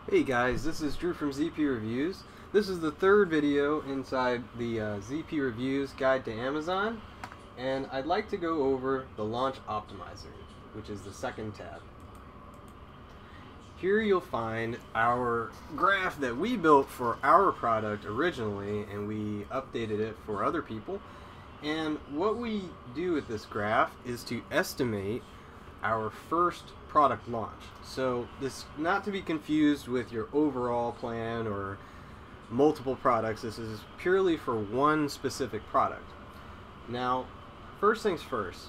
Hey guys, this is Drew from ZP Reviews. This is the third video inside the ZP Reviews Guide to Amazon, and I'd like to go over the Launch Optimizer, which is the second tab. Here you'll find our graph that we built for our product originally, and we updated it for other people. And what we do with this graph is to estimate our first product launch. So this not to be confused with your overall plan or multiple products. This is purely for one specific product. Now, first things first,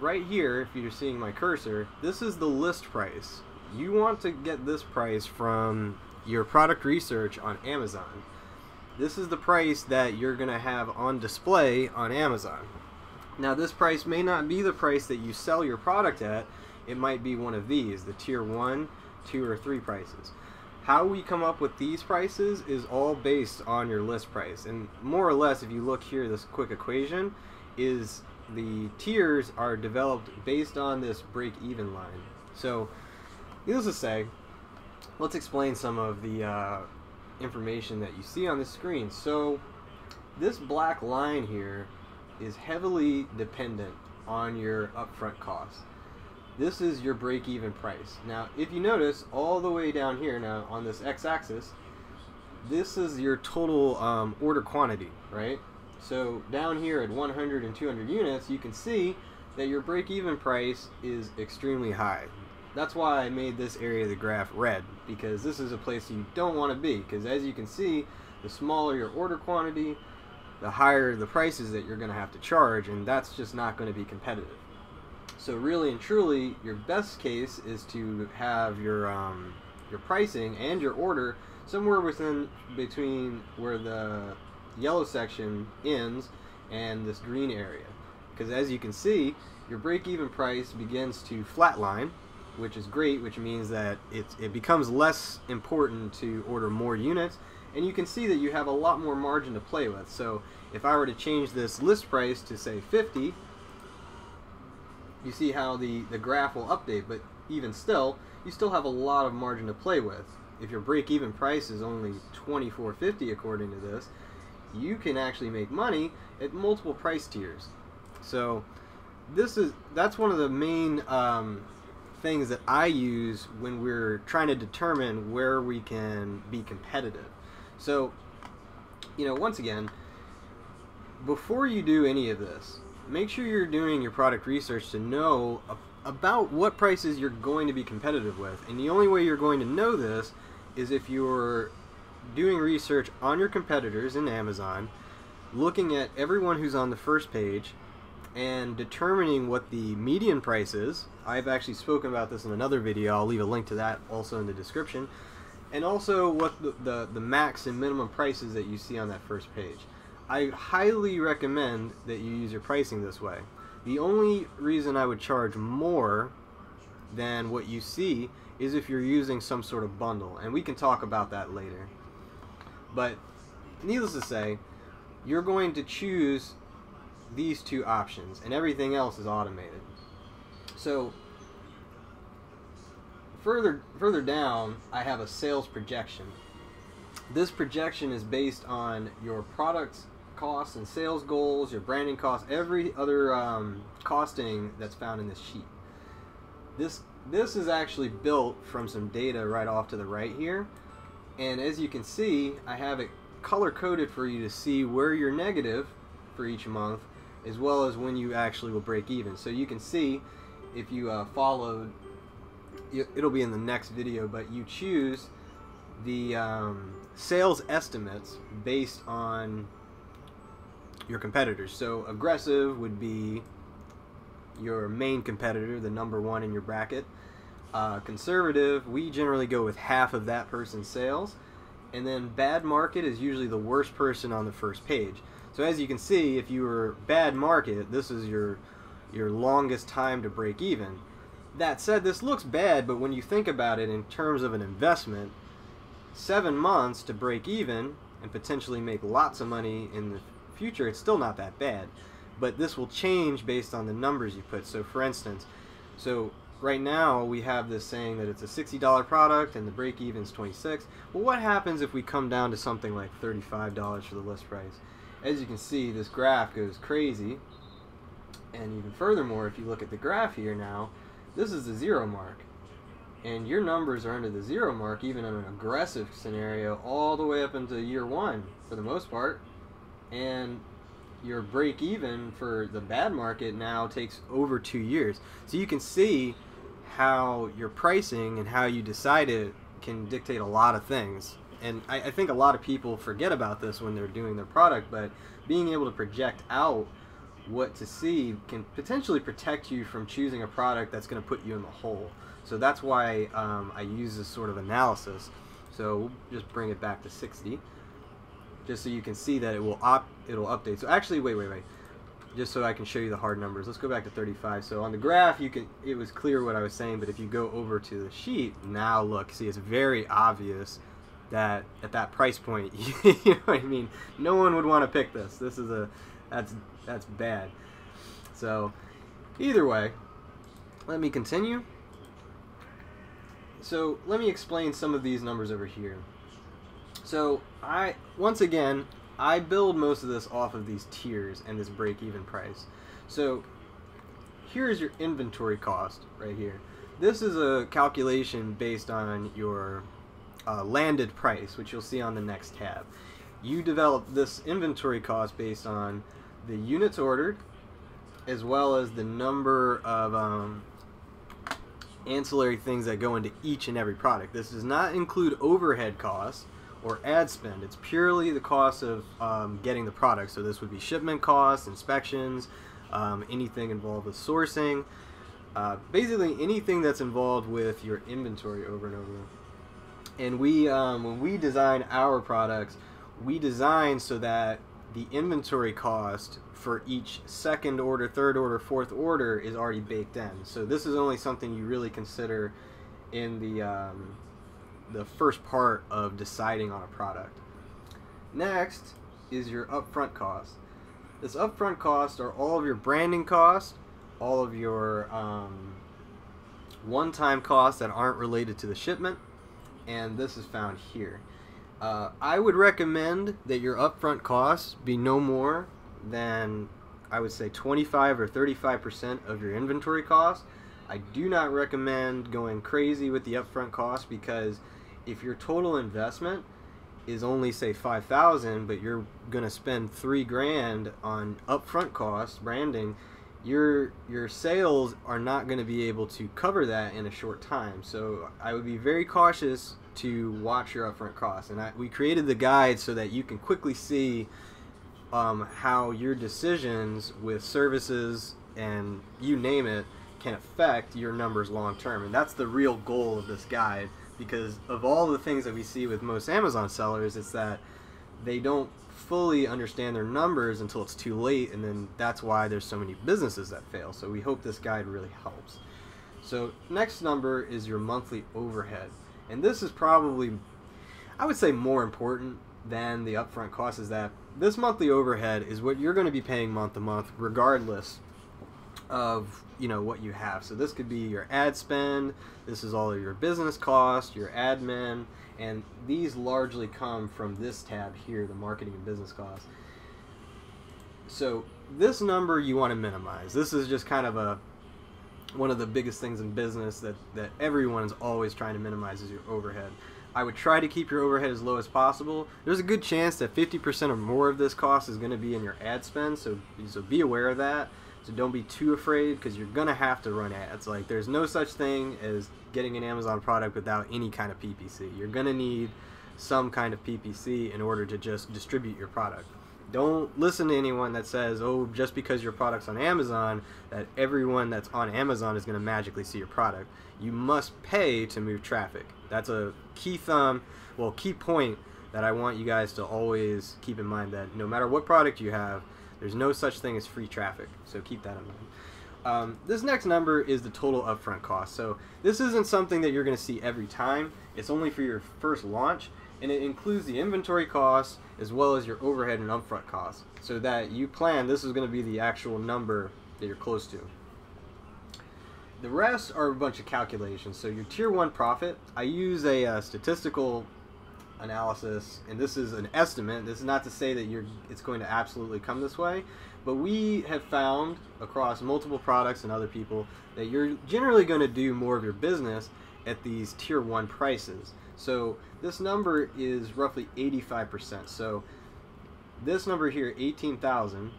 right here, if you're seeing my cursor, this is the list price. You want to get this price from your product research on Amazon. This is the price that you're going to have on display on Amazon. Now, this price may not be the price that you sell your product at. It might be one of these, the tier 1, 2, or 3 prices. How we come up with these prices is all based on your list price. And more or less, if you look here, this quick equation is the tiers are developed based on this break-even line. So, needless to say, let's explain some of the information that you see on the screen. So, this black line here is heavily dependent on your upfront costs. This is your break-even price. Now, if you notice, all the way down here now on this x-axis, this is your total order quantity, right? So down here at 100 and 200 units, you can see that your break-even price is extremely high. That's why I made this area of the graph red, because this is a place you don't want to be, because as you can see, the smaller your order quantity, the higher the prices that you're going to have to charge, and that's just not going to be competitive. So really and truly, your best case is to have your pricing and your order somewhere between where the yellow section ends and this green area, because as you can see, your break-even price begins to flatline, which is great, which means that it becomes less important to order more units. And you can see that you have a lot more margin to play with. So if I were to change this list price to say 50, you see how the graph will update, but even still, you still have a lot of margin to play with. If your break-even price is only $24.50 according to this, you can actually make money at multiple price tiers. So that's one of the main things that I use when we're trying to determine where we can be competitive. So, once again, before you do any of this, make sure you're doing your product research to know about what prices you're going to be competitive with. And the only way you're going to know this is if you're doing research on your competitors in Amazon, looking at everyone who's on the first page, and determining what the median price is. I've actually spoken about this in another video. I'll leave a link to that also in the description. And also what the max and minimum prices that you see on that first page. I highly recommend that you use your pricing this way. The only reason I would charge more than what you see is if you're using some sort of bundle, and we can talk about that later. But needless to say, you're going to choose these two options, and everything else is automated. So further down, I have a sales projection. This projection is based on your product's costs and sales goals, your branding costs, every other costing that's found in this sheet. This is actually built from some data right off to the right here, and as you can see, I have it color coded for you to see where you're negative for each month, as well as when you actually will break even. So you can see, if you followed, it'll be in the next video, but you choose the sales estimates based on your competitors. So aggressive would be your main competitor, the number one in your bracket. Conservative, we generally go with half of that person's sales. And then bad market is usually the worst person on the first page. So as you can see, if you were bad market, this is your longest time to break even. That said, this looks bad, but when you think about it in terms of an investment, 7 months to break even and potentially make lots of money in the future, it's still not that bad. But this will change based on the numbers you put. So for instance, right now we have this saying that it's a $60 product and the break even is $26. Well, what happens if we come down to something like $35 for the list price? As you can see, this graph goes crazy. And even furthermore, if you look at the graph here now, this is the 0 mark. And your numbers are under the 0 mark, even in an aggressive scenario, all the way up into year 1 for the most part. And your break even for the bad market now takes over 2 years. So you can see how your pricing and how you decide it can dictate a lot of things. And I think a lot of people forget about this when they're doing their product, but being able to project out what to see can potentially protect you from choosing a product that's going to put you in the hole. So that's why I use this sort of analysis. So we'll just bring it back to 60, just so you can see that it'll update. So actually, wait. Just so I can show you the hard numbers. Let's go back to 35. So on the graph, it was clear what I was saying, but if you go over to the sheet, now look, see, it's very obvious that at that price point, you know what I mean? No one would want to pick this. This is that's bad. So either way, let me continue. So let me explain some of these numbers over here. So once again, I build most of this off of these tiers and this break-even price. So here's your inventory cost right here. This is a calculation based on your landed price, which you'll see on the next tab. You develop this inventory cost based on the units ordered, as well as the number of ancillary things that go into each and every product. This does not include overhead costs or ad spend. It's purely the cost of getting the product. So this would be shipment costs, inspections, anything involved with sourcing, basically anything that's involved with your inventory over and over. And when we design our products, we design so that the inventory cost for each second order, third order, fourth order is already baked in. So this is only something you really consider in the first part of deciding on a product. Next is your upfront cost. This upfront cost are all of your branding costs, all of your one-time costs that aren't related to the shipment, and this is found here. I would recommend that your upfront costs be no more than, I would say, 25 or 35% of your inventory cost. I do not recommend going crazy with the upfront cost, because if your total investment is only, say, $5,000, but you're gonna spend $3,000 on upfront costs, branding, your sales are not going to be able to cover that in a short time. So I would be very cautious to watch your upfront costs. And we created the guide so that you can quickly see how your decisions with services and you name it can affect your numbers long term. And that's the real goal of this guide, because of all the things that we see with most Amazon sellers, it's that they don't fully understand their numbers until it's too late, and then that's why there's so many businesses that fail. So we hope this guide really helps. So next number is your monthly overhead, and this is probably, I would say, more important than the upfront cost. Is that this monthly overhead is what you're going to be paying month to month, regardless of what you have. So this could be your ad spend, this is all of your business costs, your admin, and these largely come from this tab here, the marketing and business costs. So this number you want to minimize. This is just kind of one of the biggest things in business that everyone is always trying to minimize, is your overhead. I would try to keep your overhead as low as possible. There's a good chance that 50% or more of this cost is going to be in your ad spend, so be aware of that. So don't be too afraid, because you're going to have to run ads. Like, there's no such thing as getting an Amazon product without any kind of PPC. You're going to need some kind of PPC in order to just distribute your product. Don't listen to anyone that says, oh, just because your product's on Amazon, that everyone that's on Amazon is going to magically see your product. You must pay to move traffic. That's a key point that I want you guys to always keep in mind, that no matter what product you have, there's no such thing as free traffic. So keep that in mind. This next number is the total upfront cost. So this isn't something that you're going to see every time. It's only for your first launch, and it includes the inventory costs as well as your overhead and upfront costs, so that you plan this is going to be the actual number that you're close to. The rest are a bunch of calculations. So your tier 1 profit, I use a statistical analysis, and this is an estimate. This is not to say that it's going to absolutely come this way, but we have found across multiple products and other people that you're generally going to do more of your business at these tier 1 prices. So this number is roughly 85%. So this number here, 18,000,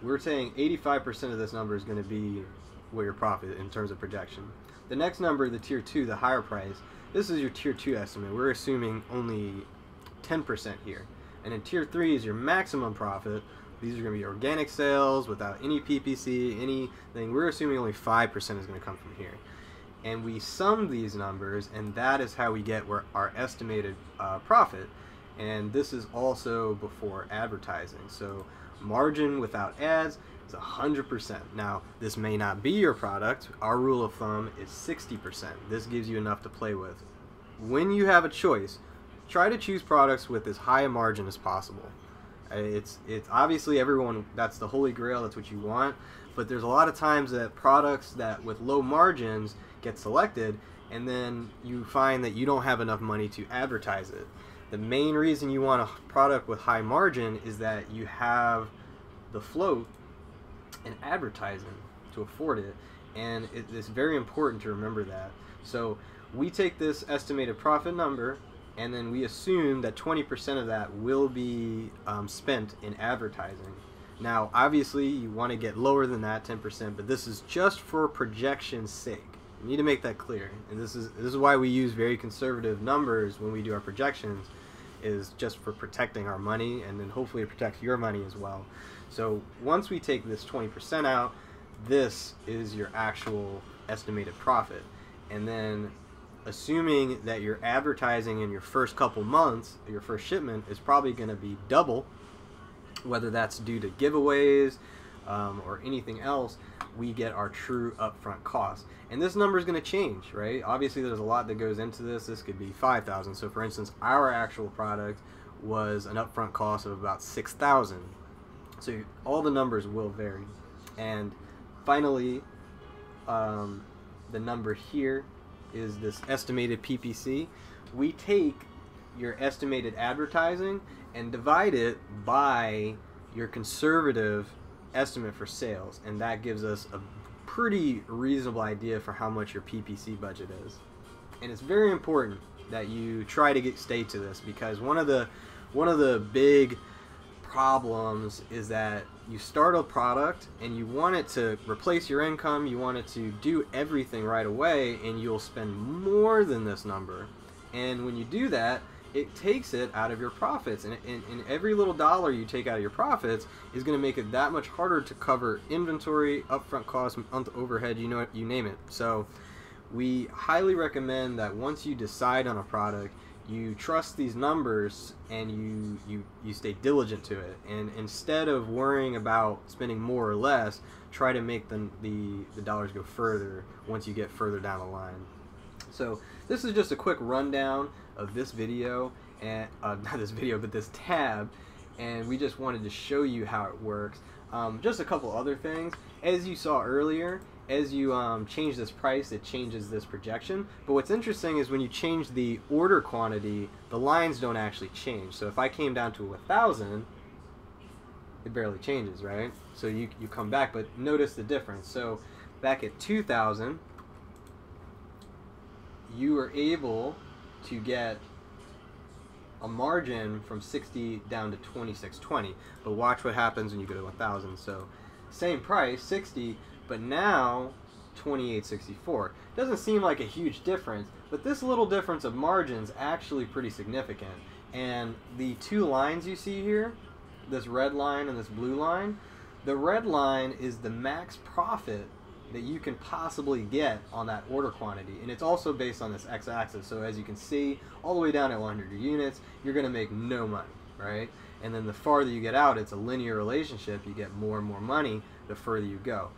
we're saying 85% of this number is going to be what your profit in terms of projection. The next number, the tier 2, the higher price, this is your tier 2 estimate. We're assuming only 10% here. And in tier 3 is your maximum profit. These are going to be organic sales without any PPC, anything. We're assuming only 5% is going to come from here. And we sum these numbers, and that is how we get our estimated profit. And this is also before advertising. So margin without ads is 100%. Now, this may not be your product. Our rule of thumb is 60%. This gives you enough to play with. When you have a choice, try to choose products with as high a margin as possible. It's obviously everyone, that's the holy grail, that's what you want, but there's a lot of times that products that with low margins get selected, and then you find that you don't have enough money to advertise it. The main reason you want a product with high margin is that you have the float and advertising to afford it, and it's very important to remember that. So we take this estimated profit number, and then we assume that 20% of that will be spent in advertising. Now obviously you want to get lower than that, 10%, but this is just for projection's sake. You need to make that clear, and this is why we use very conservative numbers when we do our projections, is just for protecting our money, and then hopefully it protects your money as well. So once we take this 20% out, this is your actual estimated profit. And then assuming that your advertising in your first couple months, your first shipment, is probably going to be double, whether that's due to giveaways or anything else, we get our true upfront cost. And this number is going to change, right? Obviously there's a lot that goes into this. This could be 5,000. So for instance, our actual product was an upfront cost of about 6,000. So all the numbers will vary. And finally, the number here is this estimated PPC. We take your estimated advertising and divide it by your conservative estimate for sales, and that gives us a pretty reasonable idea for how much your PPC budget is. And it's very important that you try to stay to this, because one of the big problems is that you start a product and you want it to replace your income, you want it to do everything right away, and you'll spend more than this number. And when you do that, it takes it out of your profits, and every little dollar you take out of your profits is going to make it that much harder to cover inventory, upfront costs, month overhead, you name it. So we highly recommend that once you decide on a product, you trust these numbers and you stay diligent to it, and instead of worrying about spending more or less, try to make the dollars go further once you get further down the line. So this is just a quick rundown of this video, and not this video, but this tab, and we just wanted to show you how it works. Just a couple other things. As you saw earlier, as you change this price, it changes this projection. But what's interesting is when you change the order quantity, the lines don't actually change. So if I came down to 1,000, it barely changes, right? So you come back, but notice the difference. So back at 2,000, you are able to get a margin from 60 down to 26.20. But watch what happens when you go to 1,000. So same price, 60, but now 28.64. Doesn't seem like a huge difference, but this little difference of margin is actually pretty significant. And the two lines you see here, this red line and this blue line, the red line is the max profit that you can possibly get on that order quantity, and it's also based on this x-axis. So as you can see, all the way down at 100 units, you're going to make no money, right? And then the farther you get out, it's a linear relationship. You get more and more money the further you go.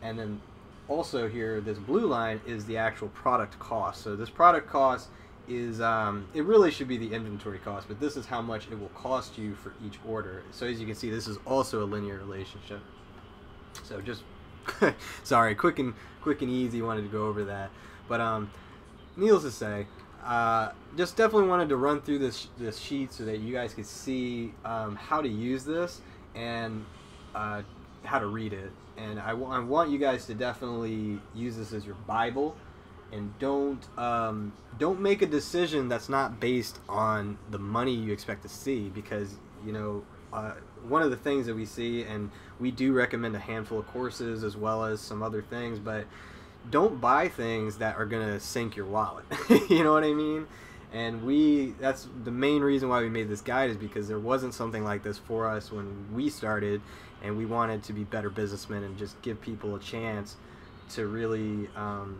And then also here, this blue line is the actual product cost. So this product cost is, it really should be the inventory cost, but this is how much it will cost you for each order. So as you can see, this is also a linear relationship. So just Sorry, quick and easy. Wanted to go over that, but needless to say, just definitely wanted to run through this sheet so that you guys could see how to use this and how to read it. And I want you guys to definitely use this as your Bible, and don't make a decision that's not based on the money you expect to see, because one of the things that we see, and we do recommend a handful of courses as well as some other things, but don't buy things that are gonna sink your wallet. You know what I mean? And that's the main reason why we made this guide, is because there wasn't something like this for us when we started, and we wanted to be better businessmen and just give people a chance to really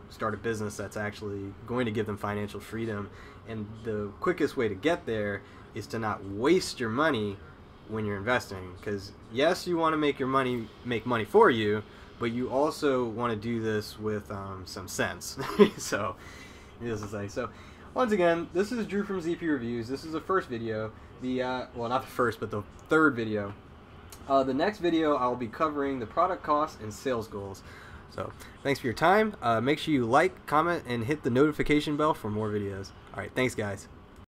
start a business that's actually going to give them financial freedom. And the quickest way to get there is to not waste your money when you're investing, because yes, you want to make money for you, but you also want to do this with some sense. So needless to say, so once again, this is Drew from ZP Reviews. This is the first video, well, not the first, but the third video. The next video I'll be covering the product costs and sales goals. So thanks for your time. Make sure you like, comment, and hit the notification bell for more videos. All right, thanks guys.